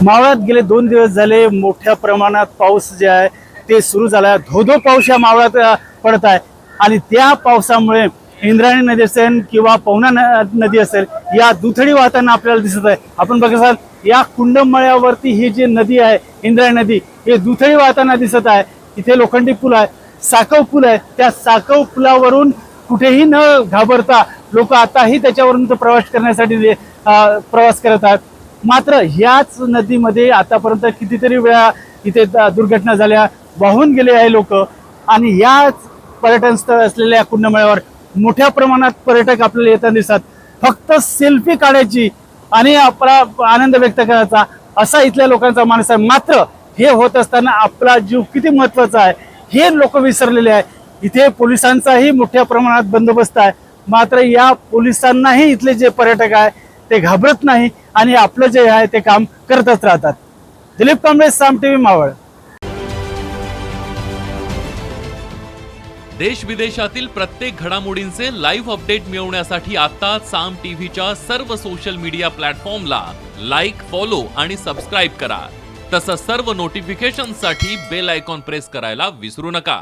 मावळात गेले 2 दिवस झाले मोठ्या प्रमाणात पाऊस जे आहे ते सुरू झाला आहे। धोधो पाऊस या मावळात पडत आहे आणि त्या पावसामुळे इंद्रायणी नदी असेल किंवा पवना नदी असेल या दुथडी वाहताना आपल्याला दिसत आहे। आपण बघाल या कुंडमळ्यावरती ही जी नदी आहे इंद्रायणी नदी हे दुथडी वाहताना दिसत आहे। इथे लोखंडी पूल आहे, साकव पूल आहे, त्या साकव पुलावरून कुठेही न घाबरता लोक आताही त्याच्यावरून प्रवास करण्यासाठी प्रवास करत आहेत। मात्र याच नदीमध्ये आतापर्यंत कितीतरी वेळा इथे दुर्घटना झाल्या, वाहून गेले आहे लोक आणि याच पर्यटन स्थळ असलेल्या कुंडमळ्यावर मोठ्या प्रमाणात पर्यटक आपल्याला येताना दिसतात। फक्त सेल्फी काढायची आणि आपला आनंद व्यक्त करायचा असा इथल्या लोकांचा मानस आहे। मात्र हे होत असताना आपला जीव किती महत्त्वाचा आहे हे लोक विसरलेले आहे। इथे पोलिसांचाही मोठ्या प्रमाणात बंदोबस्त आहे, मात्र या पोलिसांनाही इथले जे पर्यटक आहे ते घाबरत नाही आणि आपलं जे आहे ते काम करतच राहतात। दिलीप कांबळे, साम टीव्ही, मावळ। देश विदेशातील प्रत्येक घडामोडींचे लाईव्ह अपडेट मिळवण्यासाठी आता साम टीव्हीच्या सर्व सोशल मीडिया प्लॅटफॉर्मला लाईक, फॉलो आणि सबस्क्राईब करा। तसंच सर्व नोटिफिकेशनसाठी बेल आयकॉन प्रेस करायला विसरू नका।